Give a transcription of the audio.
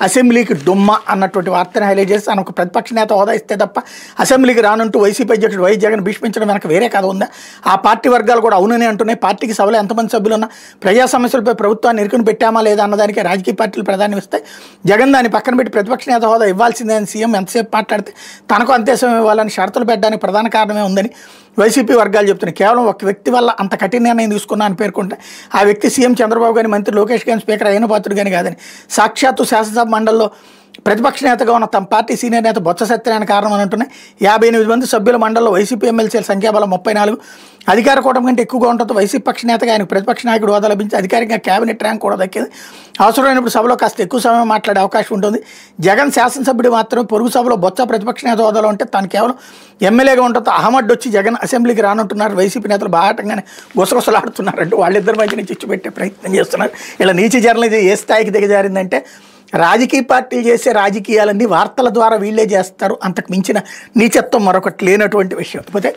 అసెంబ్లీకి డుమ్మ అన్నటువంటి వార్తను హైలైట్ చేసి తనకు ప్రతిపక్ష నేత హోదా ఇస్తే తప్ప అసెంబ్లీకి రానంటూ వైసీపీ అధ్యక్షుడు వైఎస్ జగన్ భీష్మించడం వెనక వేరే కథ ఉందా? ఆ పార్టీ వర్గాలు కూడా అవుననే అంటున్నాయి. పార్టీకి సభలో ఎంతమంది సభ్యులు ఉన్నా ప్రజా సమస్యలపై ప్రభుత్వాన్ని ఇరుకుని పెట్టామా లేదా అన్నదానికి రాజకీయ పార్టీలు ప్రాధాన్యం ఇస్తాయి. జగన్ దాన్ని పక్కన పెట్టి ప్రతిపక్ష నేత హోదా ఇవ్వాల్సిందే అని సీఎం ఎంతసేపు మాట్లాడితే తనకు అంతే సమయం ఇవ్వాలని షరతులు పెట్టడానికి ప్రధాన కారణమే ఉందని వైసీపీ వర్గాలు చెప్తున్నాయి. కేవలం ఒక వ్యక్తి వల్ల అంత కఠిన నిర్ణయం తీసుకున్నా అని పేర్కొంటే ఆ వ్యక్తి సీఎం చంద్రబాబు గాని, మంత్రి లోకేష్ గాని, స్పీకర్ అయిన పాత్రుడు కానీ కాదని సాక్షాత్తు శాసనసభ మండలిలో ప్రతిపక్ష నేతగా ఉన్న తమ పార్టీ సీనియర్ నేత బొత్స సత్యనారాయణ కారణం అని అంటున్నాయి. 58 మంది సభ్యుల మండలిలో వైసీపీ ఎమ్మెల్సీల సంఖ్యాబలం 34. అధికార కూటమి కంటే ఎక్కువగా ఉండటంతో వైసీపీ పక్ష నేతగా ఆయనకు ప్రతిపక్ష నాయకుడు హోదా లభించి అధికారికంగా కేబినెట్ ర్యాంక్ కూడా దక్కింది. అవసరమైనప్పుడు సభలో కాస్త ఎక్కువ సమయం మాట్లాడే అవకాశం ఉంటుంది. జగన్ శాసనసభ్యుడు మాత్రమే పొరుగు సభలో బొత్స ప్రతిపక్ష నేత హోదాలో ఉంటే తాను కేవలం ఎమ్మెల్యేగా ఉండటంతో అహ్మద్ వచ్చి జగన్ అసెంబ్లీకి రానుంటున్నారు. వైసీపీ నేతలు బాటంగానే గుసగుసలాడుతున్నారంటూ వాళ్ళిద్దరి మధ్య నుంచి చిచ్చు పెట్టే ప్రయత్నం చేస్తున్నారు. ఇలా నీచ జర్నలిజం ఏ స్థాయికి దిగజారిందంటే రాజకీయ పార్టీలు చేసే రాజకీయాలన్నీ వార్తల ద్వారా వీళ్ళే చేస్తారు. అంతకు మించిన నీచత్వం మరొకటి లేనటువంటి విషయం. కాకపోతే